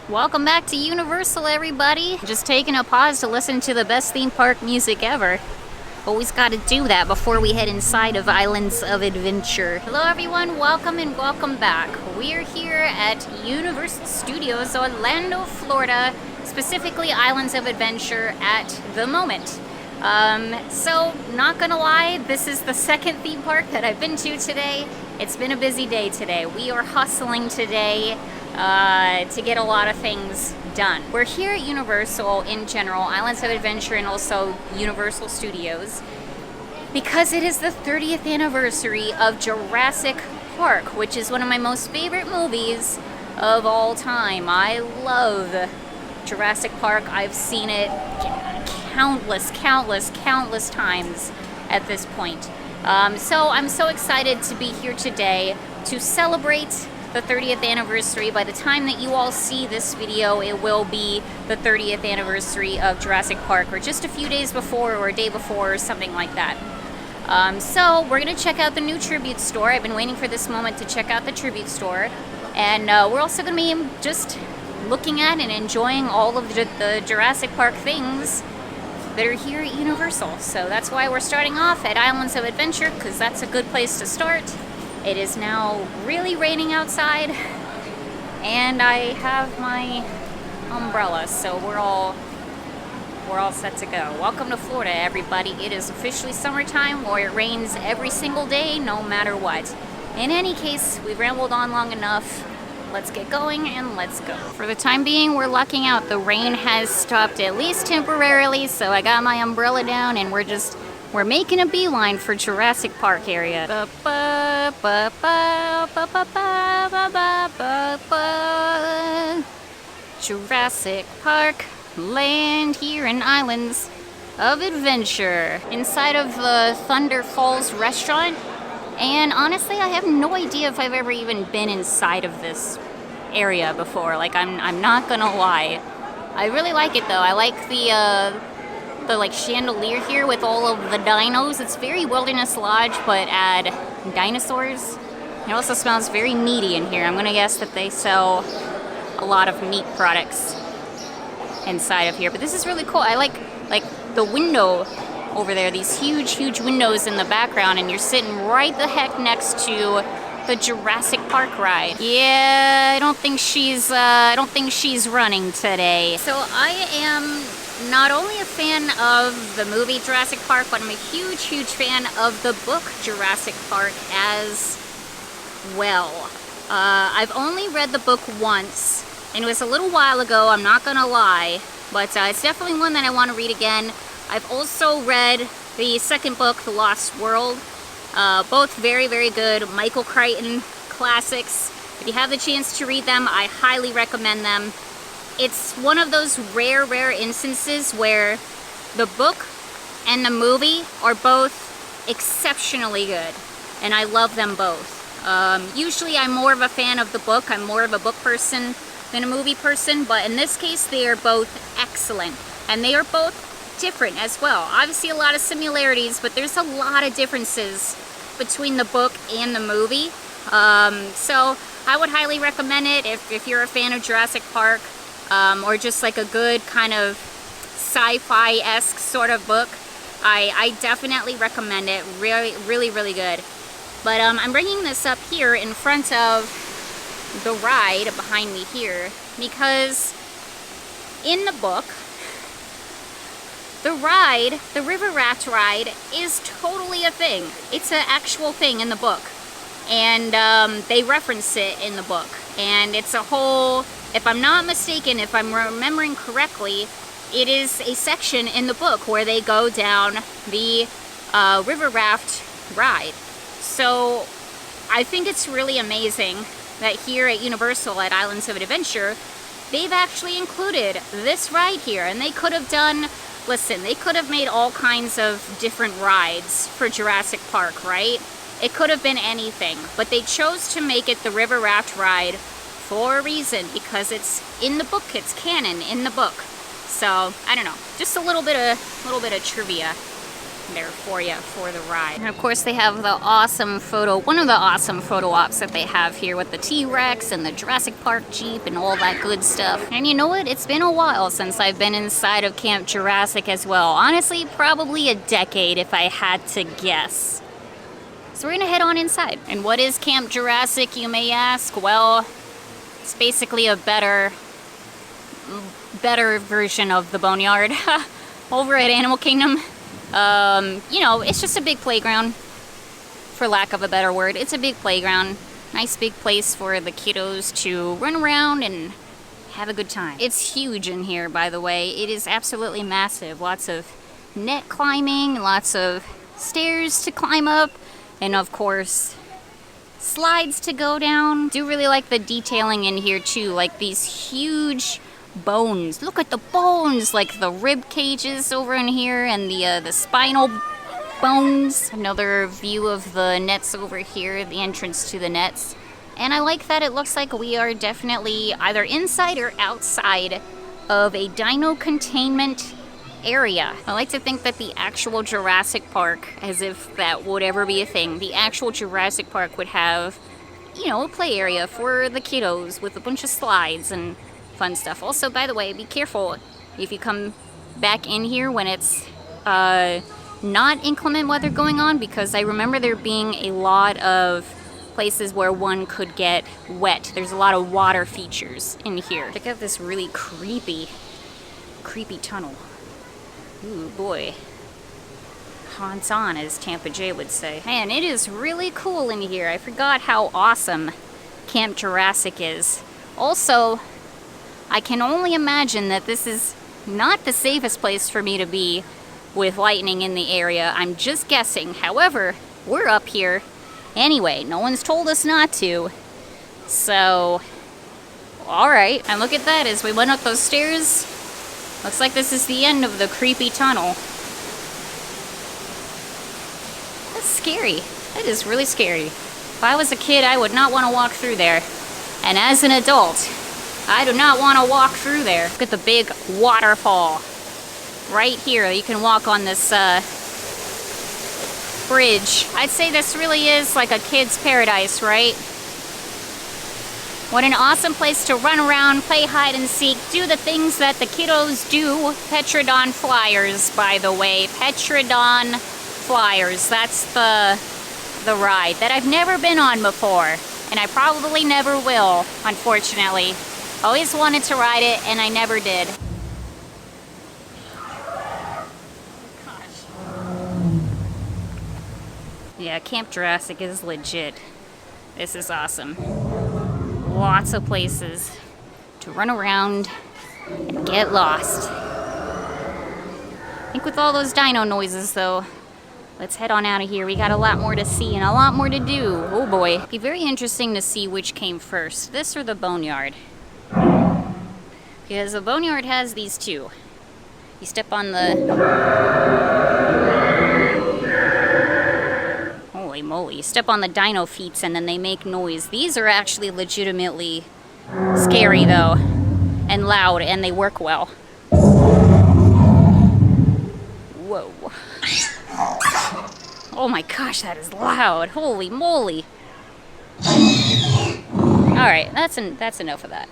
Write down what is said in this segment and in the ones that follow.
Welcome back to Universal, everybody. Just taking a pause to listen to the best theme park music ever. Always gotta do that before we head inside of Islands of Adventure. Hello everyone, welcome and welcome back. We're here at Universal Studios, Orlando, Florida, specifically Islands of Adventure at the moment. So, not gonna lie, this is the second theme park that I've been to today. It's been a busy day today. We are hustling today to get a lot of things done. We're here at Universal in general, Islands of Adventure, and also Universal Studios, because it is the 30th anniversary of Jurassic Park, which is one of my most favorite movies of all time. I love Jurassic Park. I've seen it countless times at this point. So I'm so excited to be here today to celebrate the 30th anniversary. By the time that you all see this video, it will be the 30th anniversary of Jurassic Park, or just a few days before or a day before or something like that. So we're gonna check out the new tribute store. I've been waiting for this moment to check out the tribute store, and we're also gonna be just looking at and enjoying all of the Jurassic Park things that are here at Universal. So that's why we're starting off at Islands of Adventure, because that's a good place to start. It is now really raining outside, and I have my umbrella, so we're all set to go. Welcome to Florida, everybody. It is officially summertime, where it rains every single day, no matter what. In any case, we've rambled on long enough. Let's get going and let's go. For the time being, we're lucking out. The rain has stopped, at least temporarily, so I got my umbrella down, and we're making a beeline for Jurassic Park area. Jurassic Park, land here in Islands of Adventure, inside of the Thunder Falls restaurant. And honestly, I have no idea if I've ever even been inside of this area before. Like, I'm not gonna lie. I really like it though. I like the like chandelier here with all of the dinos. It's very Wilderness Lodge, but add dinosaurs. It also smells very meaty in here. I'm gonna guess that they sell a lot of meat products inside of here. But this is really cool. I like the window over there, these huge windows in the background, and you're sitting right the heck next to the Jurassic Park ride. Yeah, I don't think she's running today. So I am not only a fan of the movie Jurassic Park, but I'm a huge fan of the book Jurassic Park as well. I've only read the book once, and it was a little while ago, I'm not gonna lie, but it's definitely one that I want to read again. I've also read the second book, The Lost World. Both very good Michael Crichton classics. If you have the chance to read them, I highly recommend them. It's one of those rare instances where the book and the movie are both exceptionally good, and I love them both. Usually I'm more of a fan of the book. I'm more of a book person than a movie person, but in this case they are both excellent, and they are both different as well. Obviously a lot of similarities, but there's a lot of differences between the book and the movie. So I would highly recommend it if you're a fan of Jurassic Park, or just like a good kind of sci-fi-esque sort of book. I definitely recommend it. Really good. But I'm bringing this up here in front of the ride behind me here, because in the book, the river raft ride is totally a thing. It's an actual thing in the book. And they reference it in the book. And it's a whole, if I'm not mistaken, if I'm remembering correctly, it is a section in the book where they go down the river raft ride. So I think it's really amazing that here at Universal at Islands of Adventure, they've actually included this ride here. And they could have done, listen, they could have made all kinds of different rides for Jurassic Park, right? It could have been anything, but they chose to make it the river raft ride for a reason, because it's in the book, it's canon in the book. So, I don't know, just a little bit of trivia. there for you for the ride. And of course they have the awesome one of the awesome photo ops that they have here with the T-Rex and the Jurassic Park Jeep and all that good stuff. And you know what? It's been a while since I've been inside of Camp Jurassic as well. Honestly, probably a decade if I had to guess. So we're gonna head on inside. And what is Camp Jurassic, you may ask? Well, it's basically a better version of the Boneyard over at Animal Kingdom. You know, it's just a big playground, for lack of a better word. It's a big playground. Nice big place for the kiddos to run around and have a good time. It's huge in here, by the way. It is absolutely massive. Lots of net climbing, lots of stairs to climb up, and of course, slides to go down. Do really like the detailing in here too, like these huge bones. Look at the bones, like the rib cages over in here and the spinal bones. Another view of the nets over here, the entrance to the nets. And I like that it looks like we are definitely either inside or outside of a dino containment area. I like to think that the actual Jurassic Park, as if that would ever be a thing, the actual Jurassic Park would have, you know, a play area for the kiddos with a bunch of slides and fun stuff. Also, by the way, be careful if you come back in here when it's not inclement weather going on, because I remember there being a lot of places where one could get wet. There's a lot of water features in here. Check out this really creepy tunnel. Ooh boy. Haunts on, as Tampa J would say. Man, it is really cool in here. I forgot how awesome Camp Jurassic is. Also, I can only imagine that this is not the safest place for me to be with lightning in the area. I'm just guessing. However, we're up here anyway. No one's told us not to. So, alright. And look at that, as we went up those stairs, looks like this is the end of the creepy tunnel. That's scary. That is really scary. If I was a kid, I would not want to walk through there. And as an adult, I do not want to walk through there. Look at the big waterfall right here. You can walk on this bridge. I'd say this really is like a kid's paradise, right? What an awesome place to run around, play hide and seek, do the things that the kiddos do. Petrodon Flyers, by the way. Petrodon Flyers. That's the ride that I've never been on before. And I probably never will, unfortunately. Always wanted to ride it, and I never did. Yeah, Camp Jurassic is legit. This is awesome. Lots of places to run around and get lost. I think with all those dino noises, though, let's head on out of here. We got a lot more to see and a lot more to do. Oh boy. It'd be very interesting to see which came first, this or the Boneyard. Because the Boneyard has these two. You step on the... Holy moly. You step on the dino feet and then they make noise. These are actually legitimately scary, though. And loud, and they work well. Whoa. Oh my gosh, that is loud. Holy moly. Alright, that's enough of that.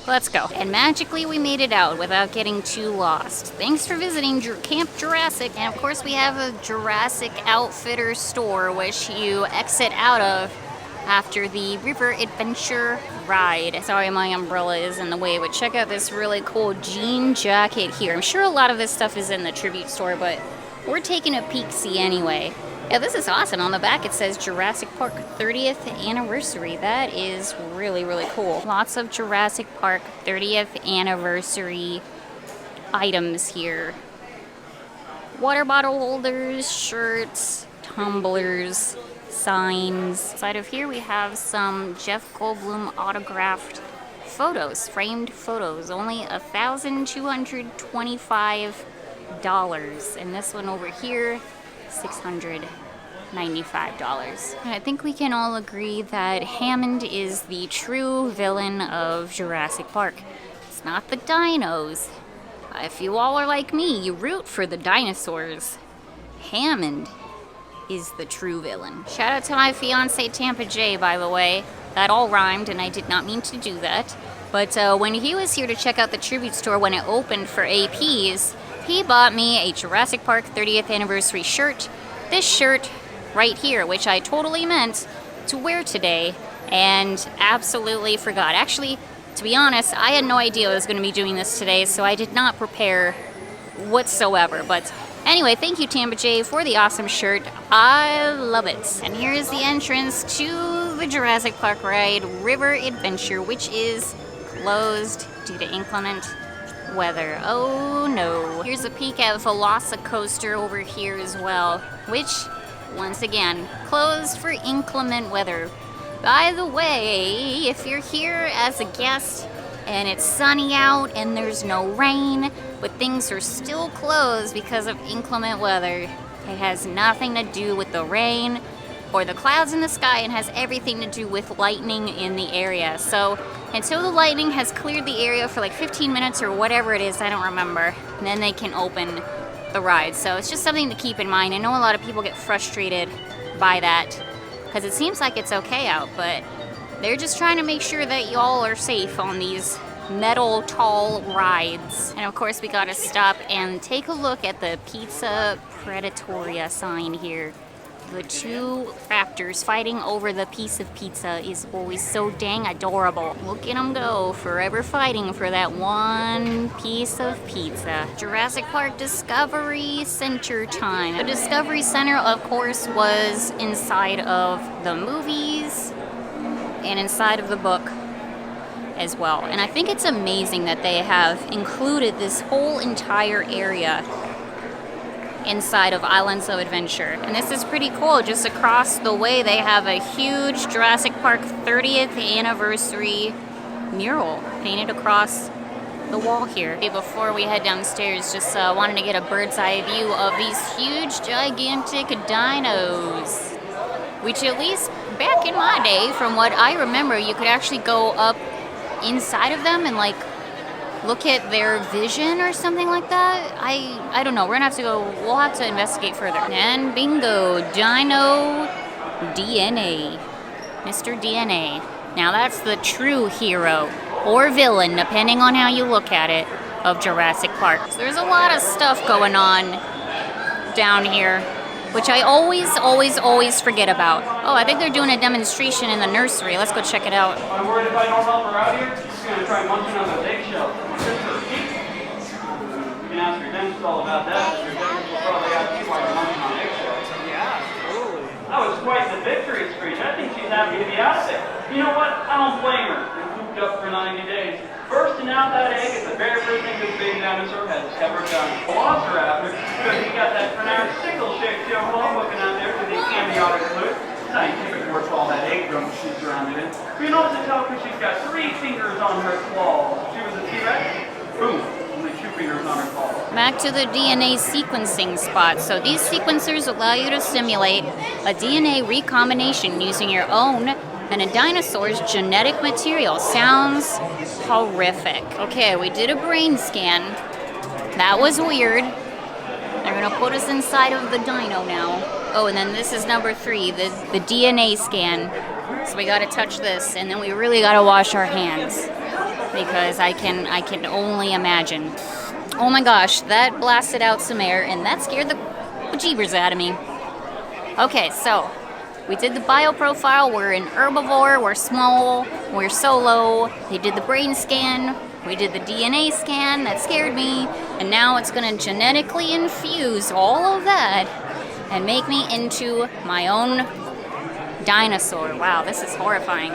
Let's go. And magically we made it out without getting too lost. Thanks for visiting Camp Jurassic. And of course we have a Jurassic Outfitter store which you exit out of after the River Adventure ride. Sorry, my umbrella is in the way, but check out this really cool jean jacket here. I'm sure a lot of this stuff is in the tribute store, but we're taking a peek-see anyway. Yeah, this is awesome. On the back it says Jurassic Park 30th anniversary. That is really, really cool. Lots of Jurassic Park 30th anniversary items here. Water bottle holders, shirts, tumblers, signs. Inside of here we have some Jeff Goldblum autographed photos, framed photos. Only $1,225. And this one over here, $695. And I think we can all agree that Hammond is the true villain of Jurassic Park. It's not the dinos, If you all are like me, you root for the dinosaurs. Hammond is the true villain. Shout out to my fiance Tampa J, by the way. That all rhymed, and I did not mean to do that. But when he was here to check out the tribute store when it opened for APs, he bought me a Jurassic Park 30th anniversary shirt. This shirt right here, which I totally meant to wear today and absolutely forgot. Actually, to be honest, I had no idea I was going to be doing this today, so I did not prepare whatsoever. But anyway, thank you, Tampa J, for the awesome shirt. I love it. And here's the entrance to the Jurassic Park ride, River Adventure, which is closed due to inclement weather. Oh no. Here's a peek at Velocicoaster over here as well, which, once again, closed for inclement weather. By the way, if you're here as a guest and it's sunny out and there's no rain, but things are still closed because of inclement weather, it has nothing to do with the rain or the clouds in the sky, and has everything to do with lightning in the area. So until the lightning has cleared the area for like 15 minutes or whatever it is, I don't remember, and then they can open the ride. So it's just something to keep in mind. I know a lot of people get frustrated by that because it seems like it's okay out, but they're just trying to make sure that y'all are safe on these metal tall rides. And of course we gotta stop and take a look at the Pizza Predatoria sign here. The two raptors fighting over the piece of pizza is always so dang adorable. Look at them go, forever fighting for that one piece of pizza. Jurassic Park Discovery Center time. The Discovery Center, of course, was inside of the movies and inside of the book as well. And I think it's amazing that they have included this whole entire area inside of Islands of Adventure. And this is pretty cool. Just across the way they have a huge Jurassic Park 30th anniversary mural painted across the wall here. Before we head downstairs, just wanted to get a bird's eye view of these huge gigantic dinos, which at least back in my day, from what I remember, you could actually go up inside of them and like look at their vision or something like that. I don't know. We'll have to investigate further. And bingo, Dino DNA. Mr. DNA. Now that's the true hero or villain, depending on how you look at it, of Jurassic Park. So there's a lot of stuff going on down here, which I always forget about. Oh, I think they're doing a demonstration in the nursery. Let's go check it out. I'm worried if I don't help her out here, she's going to try munching on those eggshells. You can ask your dentist all about that. Your dentist will probably ask you why you're munching on eggshells. Yeah, totally. That was quite the victory speech. I think she's happy to be out of there. You know what? I don't blame her. Been cooped up for 90 days. Bursting out that egg is the very first thing this baby dinosaur has ever done. Velociraptor, because he got that pronounced sickle-shaped tail claw looking out there for the amniotic fluid. Scientific word for all that egg growth she's surrounded in. You know what to tell because she's got 3 fingers on her claws. If she was a T-Rex, boom, only 2 fingers on her claws. Back to the DNA sequencing spot. So these sequencers allow you to simulate a DNA recombination using your own and a dinosaur's genetic material. Sounds horrific. Okay, we did a brain scan. That was weird. They're gonna put us inside of the dino now. Oh, and then this is number 3, the DNA scan. So we gotta touch this, and then we really gotta wash our hands, because I can only imagine. Oh my gosh, that blasted out some air, and that scared the bejeebers out of me. Okay, so we did the bioprofile. We're an herbivore, we're small, we're solo. They did the brain scan, we did the DNA scan, that scared me, and now it's gonna genetically infuse all of that and make me into my own dinosaur. Wow, this is horrifying.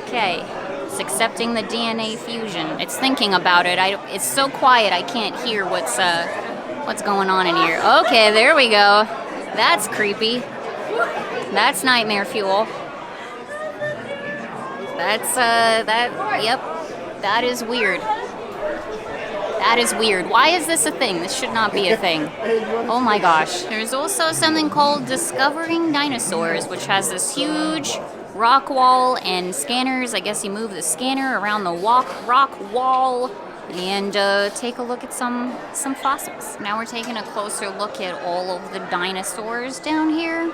Okay, it's accepting the DNA fusion. It's thinking about it. It's so quiet I can't hear what's going on in here. Okay, there we go. That's creepy. That's nightmare fuel. Yep. That is weird. That is weird. Why is this a thing? This should not be a thing. Oh my gosh. There's also something called Discovering Dinosaurs, which has this huge rock wall and scanners. I guess you move the scanner around the rock wall and take a look at some fossils. Now we're taking a closer look at all of the dinosaurs down here.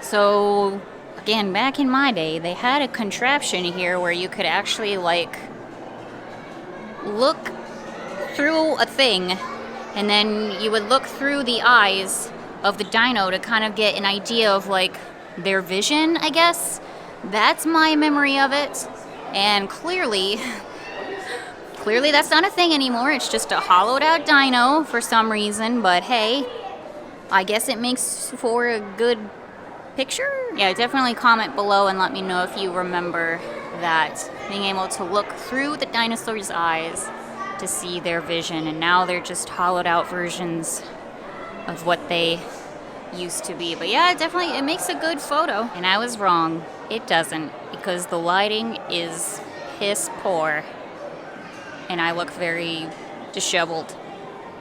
So again, back in my day, they had a contraption here where you could actually like look through a thing, and then you would look through the eyes of the dino to kind of get an idea of like their vision, I guess. That's my memory of it. And clearly that's not a thing anymore. It's just a hollowed out dino for some reason, but hey, I guess it makes for a good picture? Yeah, definitely comment below and let me know if you remember that, being able to look through the dinosaur's eyes to see their vision, and now they're just hollowed out versions of what they used to be. But yeah, definitely, it makes a good photo. And I was wrong. It doesn't, because the lighting is piss poor, and I look very disheveled.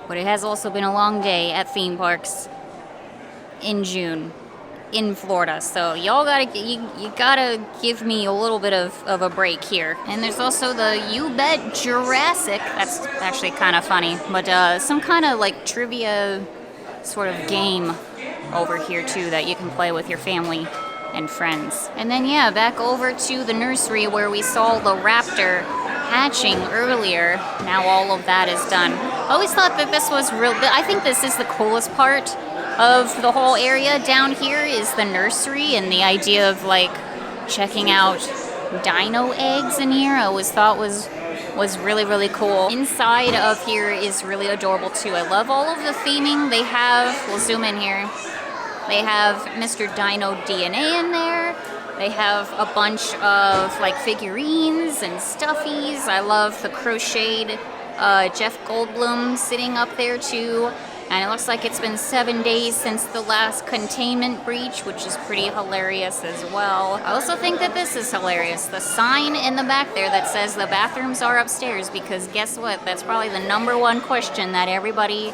But it has also been a long day at theme parks in June in Florida, so y'all gotta give me a little bit of a break here. And there's also the You Bet Jurassic. That's actually kind of funny, but some kind of like trivia sort of game over here too that you can play with your family and friends. And then yeah, back over to the nursery where we saw the raptor hatching earlier. Now all of that is done. I always thought that this was real. I think this is the coolest part of the whole area down here is the nursery, and the idea of like checking out dino eggs in here I always thought was really, really cool. Inside of here is really adorable too. I love all of the theming they have. We'll zoom in here. They have Mr. Dino DNA in there. They have a bunch of like figurines and stuffies. I love the crocheted Jeff Goldblum sitting up there too. And it looks like it's been 7 days since the last containment breach, which is pretty hilarious as well. I also think that this is hilarious. The sign in the back there that says the bathrooms are upstairs, because guess what? That's probably the #1 question that everybody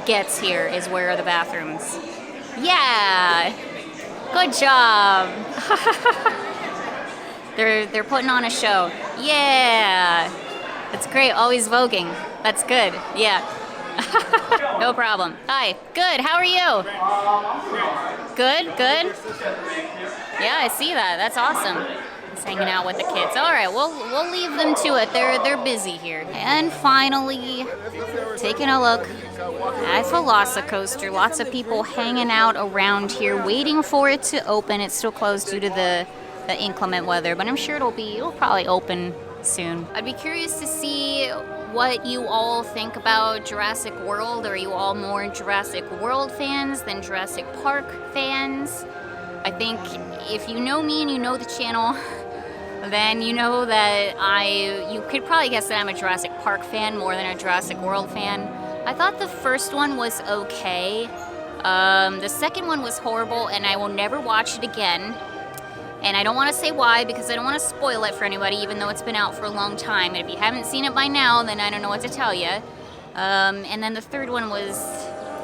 gets here is, where are the bathrooms? Yeah! Good job! They're putting on a show. Yeah! That's great, always voguing. That's good, yeah. No problem. Hi. Good. How are you? Good. Good. Yeah, I see that. That's awesome. Just hanging out with the kids. All right. We'll leave them to it. They're busy here. And finally, taking a look at Velocicoaster. Lots of people hanging out around here, waiting for it to open. It's still closed due to the inclement weather, but I'm sure it'll probably open soon. I'd be curious to see what you all think about Jurassic World. Are you all more Jurassic World fans than Jurassic Park fans? I think if you know me and you know the channel, then you know that you could probably guess that I'm a Jurassic Park fan more than a Jurassic World fan. I thought the first one was okay. The second one was horrible, and I will never watch it again. And I don't want to say why, because I don't want to spoil it for anybody, even though it's been out for a long time. And if you haven't seen it by now, then I don't know what to tell you. And then the third one was,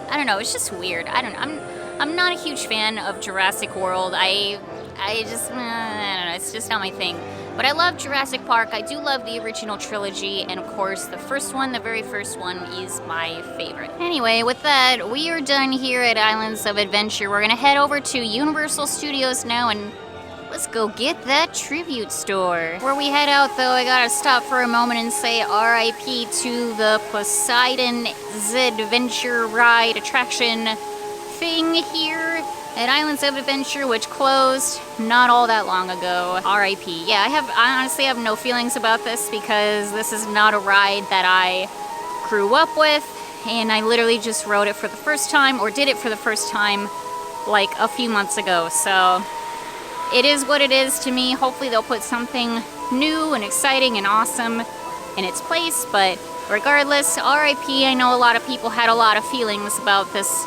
I don't know, it's just weird. I'm not a huge fan of Jurassic World. I don't know, it's just not my thing. But I love Jurassic Park. I do love the original trilogy, and of course the first one, the very first one, is my favorite. Anyway, with that, we are done here at Islands of Adventure. We're gonna head over to Universal Studios now, and let's go get that tribute store. Before we head out though, I gotta stop for a moment and say RIP to the Poseidon's Adventure ride attraction thing here at Islands of Adventure, which closed not all that long ago. RIP. Yeah, I honestly have no feelings about this, because this is not a ride that I grew up with, and I literally just rode it for the first time, or did it for the first time, like a few months ago. So it is what it is to me. Hopefully they'll put something new and exciting and awesome in its place, but regardless, RIP. I know a lot of people had a lot of feelings about this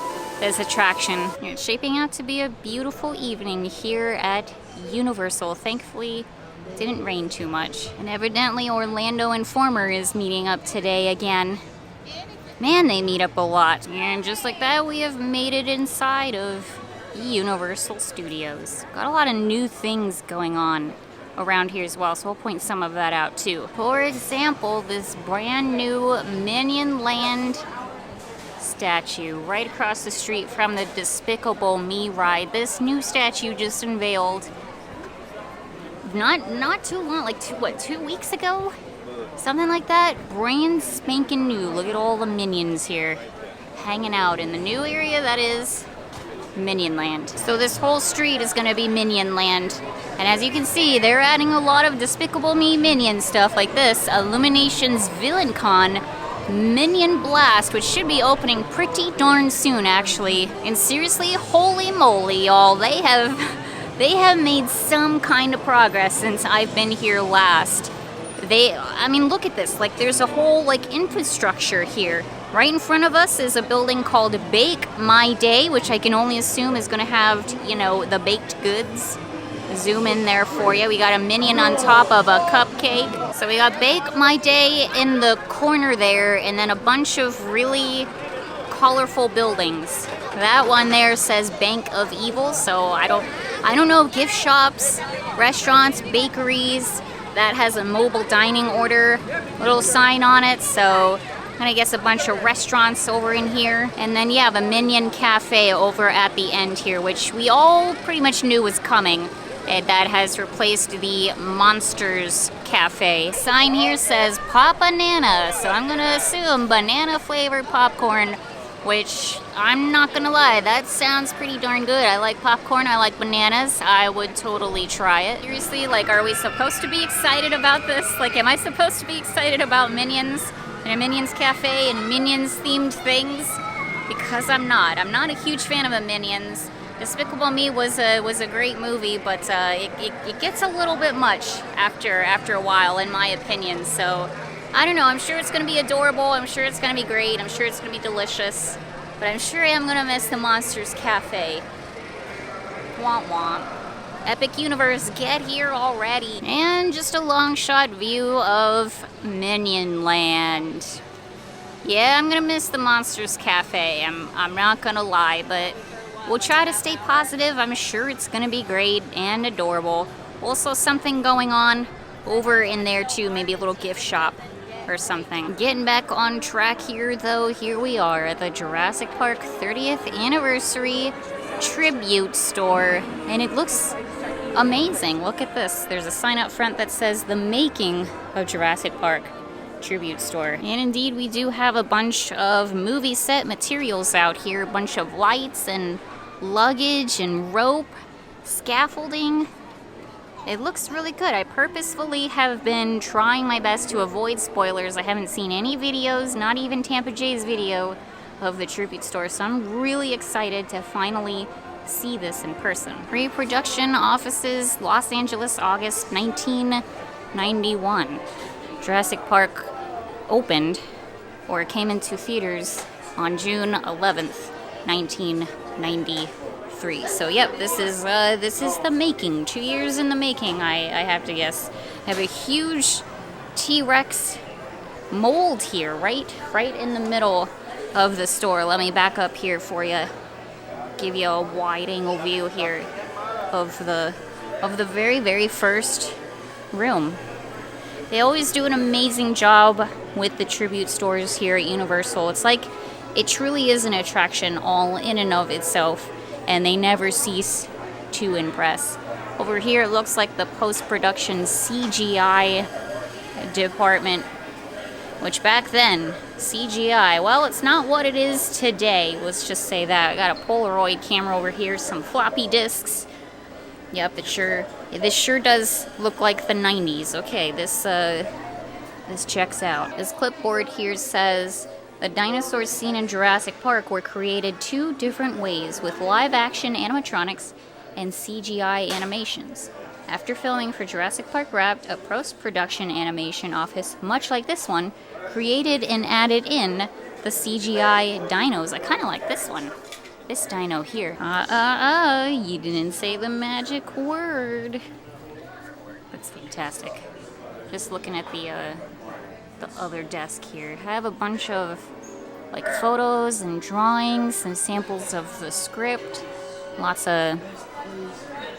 attraction. It's shaping out to be a beautiful evening here at Universal. Thankfully, it didn't rain too much. And evidently Orlando Informer is meeting up today again. Man, they meet up a lot. And just like that, we have made it inside of Universal Studios. Got a lot of new things going on around here as well, so we'll point some of that out too. For example, this brand new Minion Land statue right across the street from the Despicable Me ride. This new statue just unveiled not too long, like 2 weeks ago? Something like that. Brand spanking new. Look at all the minions here hanging out in the new area that is Minion Land. So this whole street is gonna be Minion Land. And as you can see, they're adding a lot of Despicable Me Minion stuff like this. Illumination's Villain Con Minion Blast, which should be opening pretty darn soon, actually. And seriously, holy moly, y'all, they have made some kind of progress since I've been here last. I mean, look at this. Like, there's a whole, like, infrastructure here. Right in front of us is a building called Bake My Day, which I can only assume is gonna have, you know, the baked goods. Zoom in there for you. We got a minion on top of a cupcake. So we got Bake My Day in the corner there, and then a bunch of really colorful buildings. That one there says Bank of Evil, so I don't know, gift shops, restaurants, bakeries. That has a mobile dining order little sign on it, so I'm gonna guess a bunch of restaurants over in here. And then yeah, the Minion Cafe over at the end here, which we all pretty much knew was coming. That has replaced the Monsters Cafe. Sign here says Pop Banana, so I'm gonna assume banana flavored popcorn, which I'm not gonna lie, that sounds pretty darn good. I like popcorn, I like bananas, I would totally try it. Seriously, like, are we supposed to be excited about this? Like, am I supposed to be excited about Minions and a Minions Cafe and Minions themed things? Because I'm not. I'm not a huge fan of the Minions. Despicable Me was a great movie, but it gets a little bit much after a while, in my opinion. So I don't know. I'm sure it's gonna be adorable. I'm sure it's gonna be great. I'm sure it's gonna be delicious. But I'm sure I am gonna miss the Monsters Cafe. Womp womp. Epic Universe, get here already. And just a long shot view of Minion Land. Yeah, I'm gonna miss the Monsters Cafe. I'm not gonna lie, but we'll try to stay positive. I'm sure it's gonna be great and adorable. Also something going on over in there too, maybe a little gift shop or something. Getting back on track here though, here we are at the Jurassic Park 30th Anniversary Tribute Store. And it looks amazing. Look at this. There's a sign up front that says The Making of Jurassic Park Tribute Store. And indeed, we do have a bunch of movie set materials out here. A bunch of lights and luggage and rope, scaffolding. It looks really good. I purposefully have been trying my best to avoid spoilers. I haven't seen any videos, not even Tampa J's video of the tribute store, so I'm really excited to finally see this in person. Reproduction offices, Los Angeles, August 1991. Jurassic Park opened, or came into theaters on June 11th, 1993. So yep, this is the making. 2 years in the making, I have to guess. I have a huge T-Rex mold here, right in the middle of the store. Let me back up here for you. Give you a wide angle view here of the very, very first room. They always do an amazing job with the tribute stores here at Universal. It's like it truly is an attraction all in and of itself, and they never cease to impress. Over here, it looks like the post-production CGI department, which back then, CGI, well, it's not what it is today. Let's just say that. I got a Polaroid camera over here, some floppy disks. Yep, this sure does look like the 90s. Okay, this checks out. This clipboard here says, the dinosaurs seen in Jurassic Park were created 2 different ways, with live-action animatronics and CGI animations. After filming for Jurassic Park Wrapped, a post-production animation office, much like this one, created and added in the CGI dinos. I kind of like this one. This dino here. You didn't say the magic word. That's fantastic. Just looking at the other desk here. I have a bunch of like photos and drawings and samples of the script. Lots of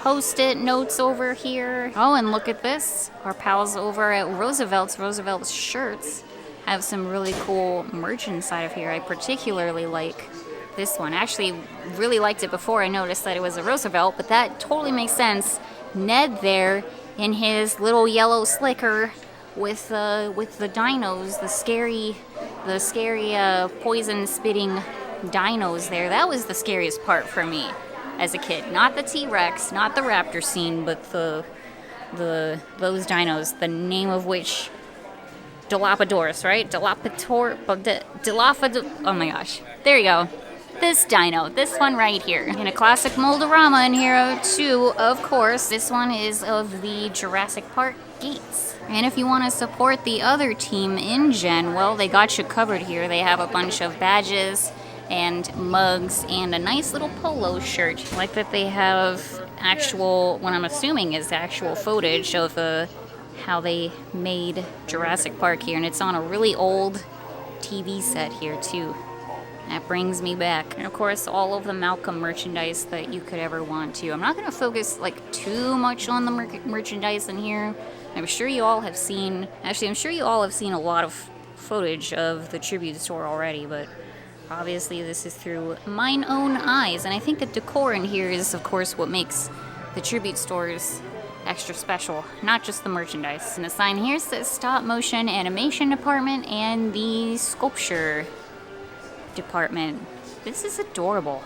Post-it notes over here. Oh, and look at this. Our pals over at Roosevelt's shirts have some really cool merch inside of here. I particularly like this one. Actually, really liked it before I noticed that it was a Roosevelt, but that totally makes sense. Ned there in his little yellow slicker with the dinos, the scary poison-spitting dinos there. That was the scariest part for me as a kid. Not the T-Rex, not the raptor scene, but those dinos, the name of which Dilophosaurus, right? Oh my gosh. There you go. This dino, this one right here. In a classic moldorama in here too, of course. This one is of the Jurassic Park gates. And if you want to support the other team in Gen, well, they got you covered here. They have a bunch of badges and mugs and a nice little polo shirt. I like that they have actual, what I'm assuming is actual footage of how they made Jurassic Park here. And it's on a really old TV set here too. That brings me back. And of course, all of the Malcolm merchandise that you could ever want to. I'm not going to focus too much on the merchandise in here. I'm sure you all have seen a lot of footage of the tribute store already, but obviously this is through mine own eyes. And I think the decor in here is, of course, what makes the tribute stores extra special, not just the merchandise. And the sign here says stop motion animation department and the sculpture department. This is adorable.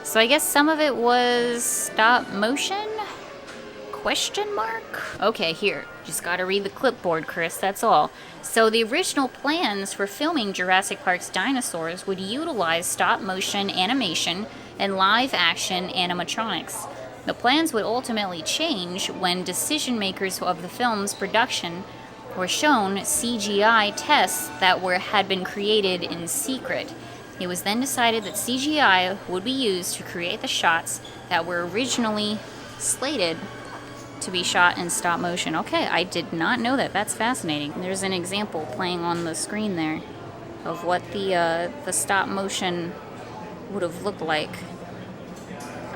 So I guess some of it was stop motion? Question mark? Okay, here. Just gotta read the clipboard, Cris, that's all. So the original plans for filming Jurassic Park's dinosaurs would utilize stop motion animation and live action animatronics. The plans would ultimately change when decision makers of the film's production were shown CGI tests that had been created in secret. It was then decided that CGI would be used to create the shots that were originally slated to be shot in stop motion. Okay, I did not know that. That's fascinating. There's an example playing on the screen there of what the stop motion would have looked like.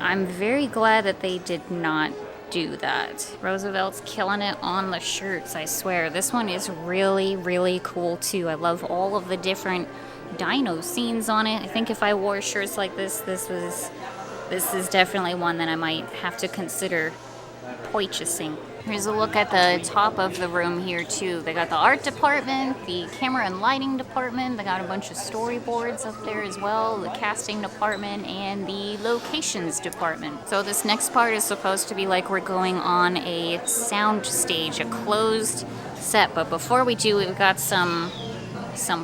I'm very glad that they did not do that. Roosevelt's killing it on the shirts, I swear. This one is really, really cool too. I love all of the different dino scenes on it. I think if I wore shirts like this is definitely one that I might have to consider purchasing. Here's a look at the top of the room here too. They got the art department, the camera and lighting department, they got a bunch of storyboards up there as well, the casting department, and the locations department. So this next part is supposed to be like we're going on a sound stage, a closed set. But before we do, we've got some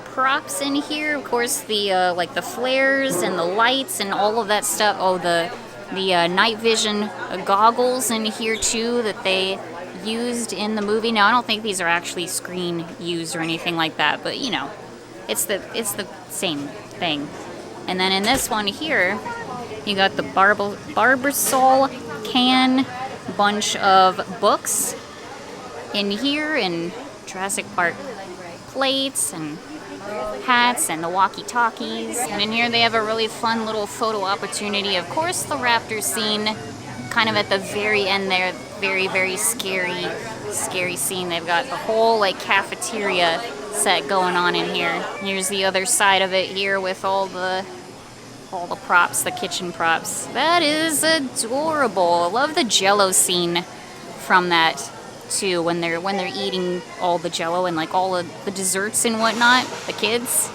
props in here. Of course, the like the flares and the lights and all of that stuff. Oh, the night vision goggles in here too that they used in the movie. Now I don't think these are actually screen used or anything like that, but you know, it's the same thing. And then in this one here, you got the Barbasol can, bunch of books in here, and Jurassic Park plates and hats and the walkie-talkies. And in here they have a really fun little photo opportunity. Of course, the raptor scene kind of at the very end there. Very, very scary scene. They've got the whole like cafeteria set going on in here. Here's the other side of it here with all the props, the kitchen props. That is adorable. I love the Jello scene from that too, when they're eating all the Jello and like all of the desserts and whatnot, the kids.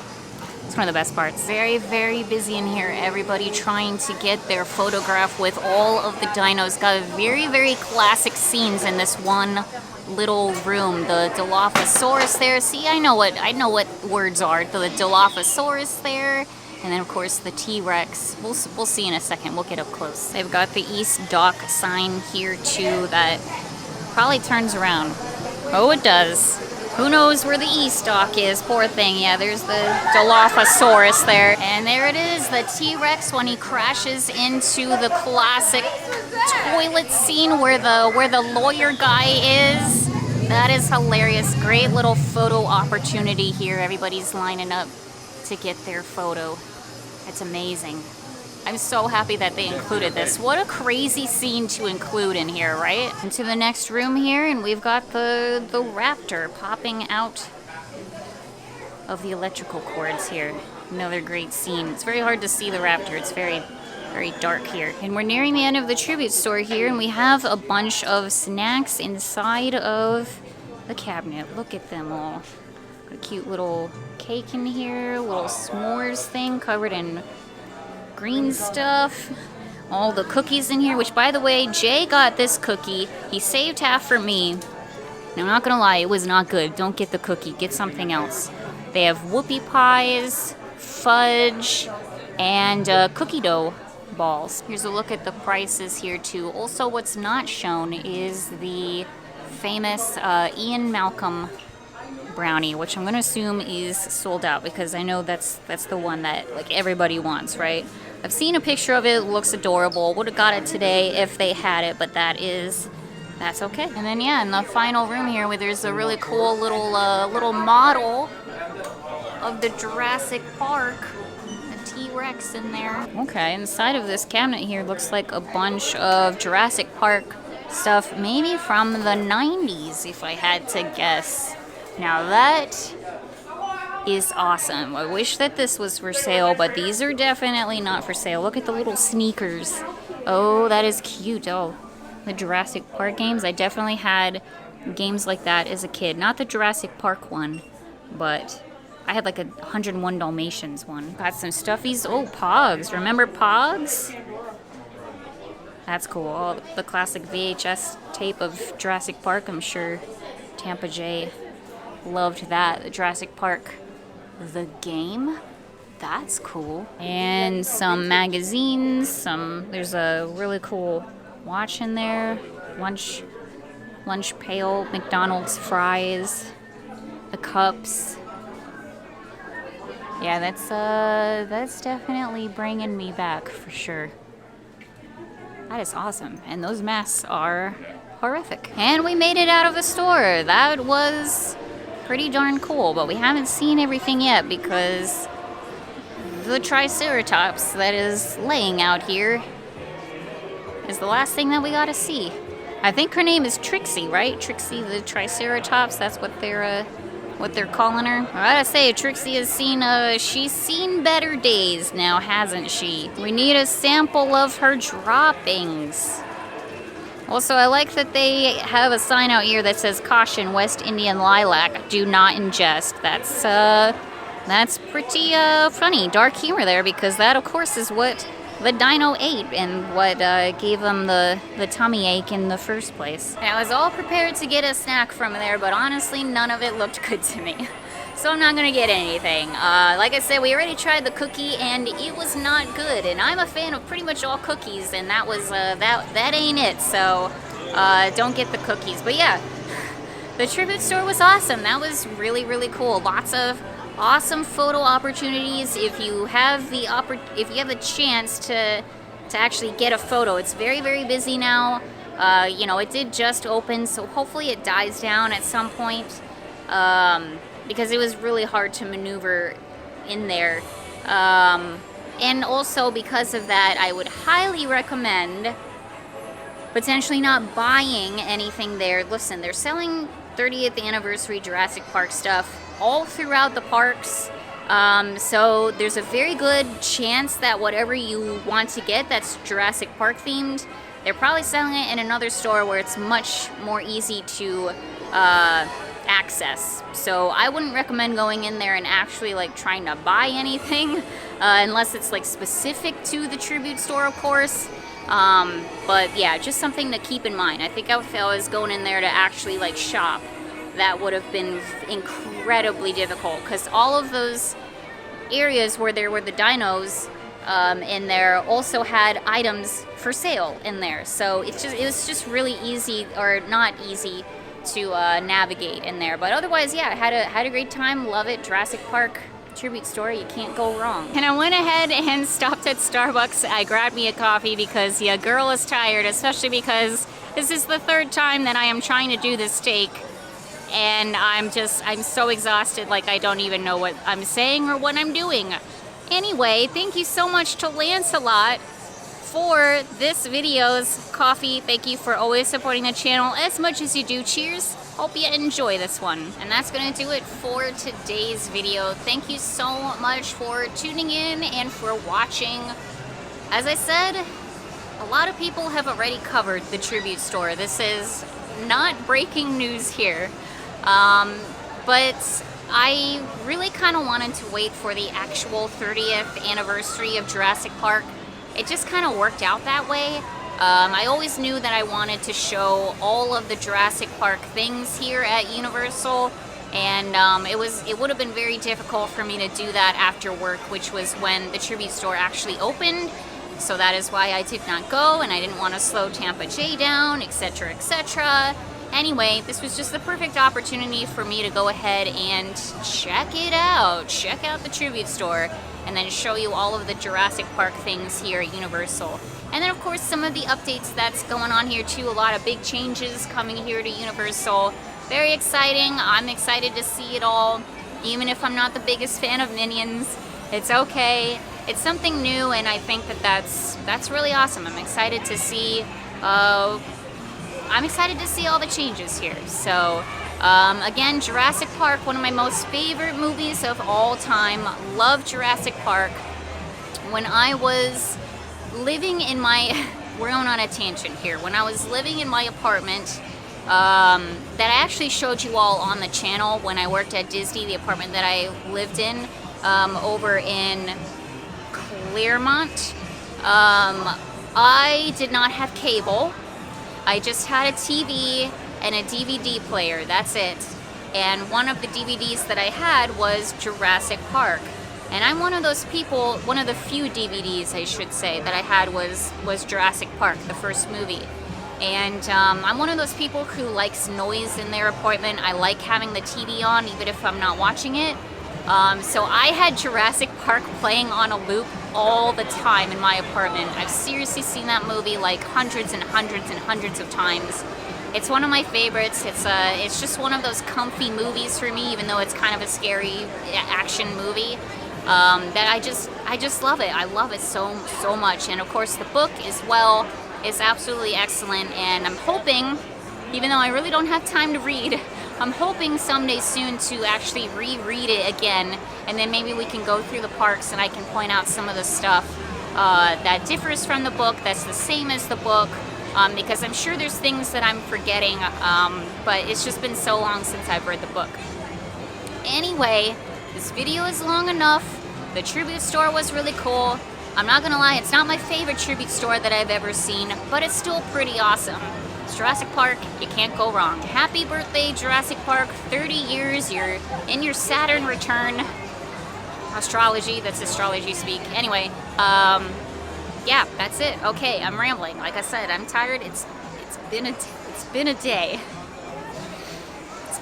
It's one of the best parts. Very, very busy in here. Everybody trying to get their photograph with all of the dinos. Got very, very classic scenes in this one little room. The Dilophosaurus there. See, I know what words are. The Dilophosaurus there. And then, of course, the T-Rex. We'll see in a second. We'll get up close. They've got the East Dock sign here, too, that probably turns around. Oh, it does. Who knows where the East Dock is? Poor thing. Yeah, there's the Dilophosaurus there. And there it is, the T-Rex when he crashes into the classic toilet scene where the lawyer guy is. That is hilarious. Great little photo opportunity here. Everybody's lining up to get their photo. It's amazing. I'm so happy that they included this. What a crazy scene to include in here, right? Into the next room here, and we've got the raptor popping out of the electrical cords here. Another great scene. It's very hard to see the raptor. It's very, very dark here. And we're nearing the end of the tribute store here, and we have a bunch of snacks inside of the cabinet. Look at them all. Got a cute little cake in here, a little s'mores thing covered in green stuff. All the cookies in here, which by the way, Jay got this cookie. He saved half for me. And I'm not gonna lie, it was not good. Don't get the cookie, get something else. They have whoopie pies, fudge, and cookie dough balls. Here's a look at the prices here too. Also, what's not shown is the famous Ian Malcolm brownie, which I'm gonna assume is sold out because I know that's the one that like everybody wants, right? I've seen a picture of it. It looks adorable. Would have got it today if they had it, but that's okay. And then yeah, in the final room here, where there's a really cool little model of the Jurassic Park, a T-Rex in there. Okay, inside of this cabinet here looks like a bunch of Jurassic Park stuff, maybe from the 90s, if I had to guess. Now that is awesome. I wish that this was for sale, but these are definitely not for sale. Look at the little sneakers. Oh, that is cute. Oh, the Jurassic Park games. I definitely had games like that as a kid. Not the Jurassic Park one, but I had like a 101 Dalmatians one. Got some stuffies. Oh, Pogs. Remember Pogs? That's cool. Oh, the classic VHS tape of Jurassic Park. I'm sure Tampa J loved that. The Jurassic Park, the game. That's cool. And some magazines. There's a really cool watch in there. Lunch pail, McDonald's fries, the cups. Yeah, that's definitely bringing me back for sure. That is awesome. And those masks are horrific. And we made it out of the store. That was pretty darn cool, but we haven't seen everything yet because the Triceratops that is laying out here is the last thing that we got to see. I think her name is Trixie, right? Trixie the Triceratops. That's what they're calling her. I gotta say, Trixie has she's seen better days now, hasn't she? We need a sample of her droppings. Also, I like that they have a sign out here that says, "Caution, West Indian lilac, do not ingest." That's pretty funny. Dark humor there, because that, of course, is what the dino ate and what gave him the tummy ache in the first place. And I was all prepared to get a snack from there, but honestly, none of it looked good to me. So I'm not gonna get anything. Like I said, we already tried the cookie and it was not good. And I'm a fan of pretty much all cookies, and that was that ain't it. So don't get the cookies. But yeah, the tribute store was awesome. That was really, really cool. Lots of awesome photo opportunities. If you have the chance to actually get a photo, it's very, very busy now. It did just open, so hopefully it dies down at some point. Because it was really hard to maneuver in there. And also because of that, I would highly recommend potentially not buying anything there. Listen, they're selling 30th anniversary Jurassic Park stuff all throughout the parks. So there's a very good chance that whatever you want to get that's Jurassic Park themed, they're probably selling it in another store where it's much more easy to access. So I wouldn't recommend going in there and actually like trying to buy anything unless it's like specific to the tribute store, of course. But yeah, just something to keep in mind. I think if I was going in there to actually like shop, that would have been incredibly difficult, because all of those areas where there were the dinos in there also had items for sale in there. So it was just really easy, or not easy, to navigate in there. But otherwise, yeah, I had a great time. Love it. Jurassic Park tribute store, you can't go wrong. And I went ahead and stopped at Starbucks. I grabbed me a coffee because yeah, girl is tired, especially because this is the third time that I am trying to do this steak. And I'm so exhausted, like I don't even know what I'm saying or what I'm doing. Anyway, thank you so much to Lancelot for this video's coffee. Thank you for always supporting the channel as much as you do. Cheers. Hope you enjoy this one. And that's going to do it for today's video. Thank you so much for tuning in and for watching. As I said, a lot of people have already covered the tribute store. This is not breaking news here. But I really kind of wanted to wait for the actual 30th anniversary of Jurassic Park. It just kind of worked out that way. I always knew that I wanted to show all of the Jurassic Park things here at Universal, and it would have been very difficult for me to do that after work, which was when the tribute store actually opened. So that is why I did not go, and I didn't want to slow Tampa J down, etc., etc. Anyway, this was just the perfect opportunity for me to go ahead and check it out. Check out the tribute store, and then show you all of the Jurassic Park things here at Universal. And then, of course, some of the updates that's going on here, too. A lot of big changes coming here to Universal. Very exciting. I'm excited to see it all. Even if I'm not the biggest fan of Minions, it's okay. It's something new, and I think that that's really awesome. I'm excited to see all the changes here. So, again, Jurassic Park, one of my most favorite movies of all time. Love Jurassic Park. When I was living in my, we're going on a tangent here. When I was living in my apartment, that I actually showed you all on the channel when I worked at Disney, the apartment that I lived in, over in Claremont. I did not have cable. I just had a TV and a DVD player, that's it. And one of the DVDs that I had was Jurassic Park. And I'm one of those people, one of the few DVDs, I should say, that I had was Jurassic Park, the first movie. And I'm one of those people who likes noise in their apartment. I like having the TV on, even if I'm not watching it. So I had Jurassic Park playing on a loop all the time in my apartment. I've seriously seen that movie like hundreds and hundreds and hundreds of times. It's one of my favorites. It's just one of those comfy movies for me, even though it's kind of a scary action movie. That I just love it. I love it so much. And of course the book as well is absolutely excellent, and I'm hoping, even though I really don't have time to read, I'm hoping someday soon to actually reread it again, and then maybe we can go through the parks and I can point out some of the stuff that differs from the book, that's the same as the book, because I'm sure there's things that I'm forgetting, but it's just been so long since I've read the book. Anyway, this video is long enough. The tribute store was really cool. I'm not gonna lie, it's not my favorite tribute store that I've ever seen, but it's still pretty awesome. It's Jurassic Park, you can't go wrong. Happy birthday, Jurassic Park, 30 years, you're in your Saturn return. Astrology, that's astrology speak. Anyway, yeah, that's it. Okay, I'm rambling. Like I said, I'm tired. It's been a day.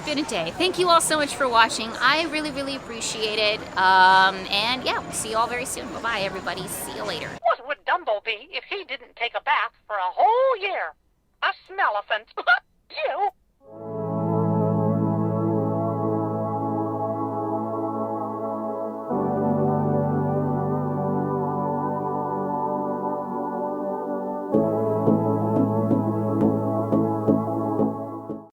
Been a day. Thank you all so much for watching. I really appreciate it. And yeah, we'll see you all very soon. Bye-bye, everybody. See you later. What would Dumbo be if he didn't take a bath for a whole year? A smell-ophant. You.